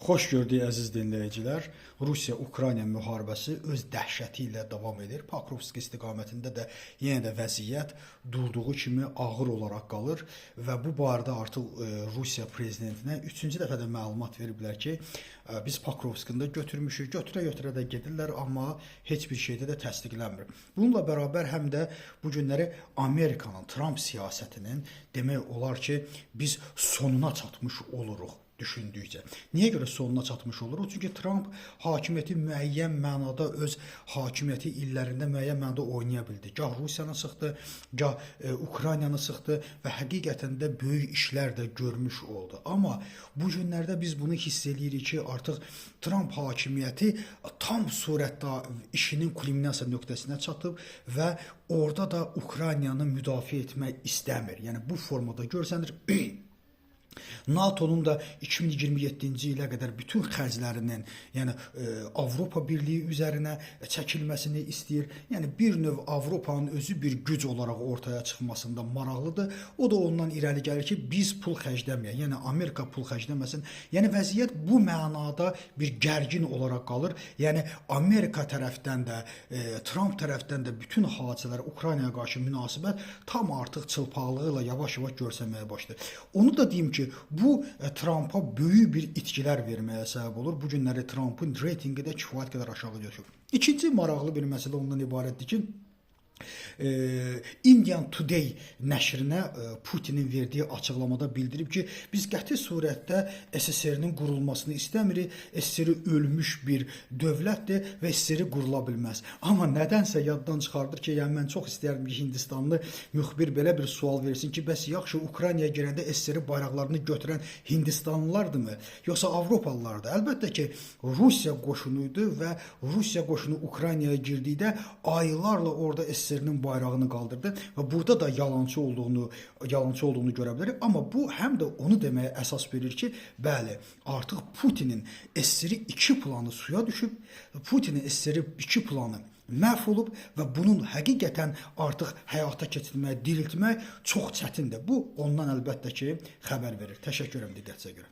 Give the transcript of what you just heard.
Xoş gördük əziz dinləyicilər. Rusiya-Ukrayna müharibəsi öz dəhşəti ilə davam edir. Pokrovsk istiqamətində də yenə də vəziyyət durduğu kimi ağır olaraq qalır və bu barədə artıq Rusiya prezidentinə 3-cü dəfə də məlumat veriblər ki, biz Pokrovskını da götürmüşük, götürə-götürə də gedirlər, amma heç bir şeydə də təsdiqlənmir. Bununla bərabər həm də bu günləri Amerikanın, Trump siyasətinin demək olar ki, biz sonuna çatmış oluruq düşündükcə. Niyə görə sonuna çatmış oluruq? Çünki Trump hakimiyyəti müəyyən mənada öz hakimiyyəti illərində müəyyən mənada oynaya bildi. Gah Rusiyanı sıxdı, gah Ukraynanı sıxdı və həqiqətən də böyük işlər də görmüş oldu. Amma bu günlərdə biz bunu hiss edirik ki, artıq Trump hakimiyyəti tam surətdə işinin kulminasiya nöqtəsinə çatıb və orada da Ukraynanı müdafiə etmək istəmir. Yəni bu formada görsənir. NATO'nun da 2027-ci ilə qədər bütün xərclərinin, yəni Avropa Birliyi üzərinə çəkilməsini istəyir. Yəni bir növ Avropanın özü bir güc olaraq ortaya çıxmasında maraqlıdır. O da ondan irəli gəlir ki, biz pul xərcləməyək, yəni Amerika pul xərcləməsin. Yəni vəziyyət bu mənada bir gərgin olaraq qalır. Yəni Amerika tərəfdən də, Trump tərəfdən də bütün hadisələr, Ukraynaya qarşı münasibət tam artıq çılpaqlığı ilə yavaş-yavaş görsənməyə başlayır. Onu da deyim ki, bu Trump'a böyük bir itkilər verməyə səbəb olur. Bu günləri Trump'ın reytingi də kifayət qədər aşağı düşür. İkinci maraqlı bir məsələ ondan ibarətdir ki, Indian Today nəşrinə Putinin verdiyi açıqlamada bildirib ki, biz qəti surətdə SSR-nin qurulmasını istəmirik. SSR ölmüş bir dövlətdir və SSR qurula bilməz. Amma nədənsə yaddan çıxardır ki, yəni mən çox istəyərdim ki, Hindistanlı müxbir belə bir sual versin ki, bəs yaxşı Ukraynaya girəndə SSR bayraqlarını götürən Hindistanlılardırmı, yoxsa Avropalılardır? Əlbəttə ki, Rusiya qoşunuydu və Rusiya qoşunu Ukraynaya girdikdə aylarla orada SSR-nin bayrağını qaldırdı və burada da yalançı olduğunu görə bilərik. Amma bu həm də onu deməyə əsas verir ki, bəli, artıq Putinin SSR 2 planı suya düşüb, Putinin SSR 2 planı məhv olub və bunun həqiqətən artıq həyata keçirmək, diriltmək çox çətindir. Bu ondan əlbəttə ki, xəbər verir. Təşəkkür edirəm diqqətinizə görə.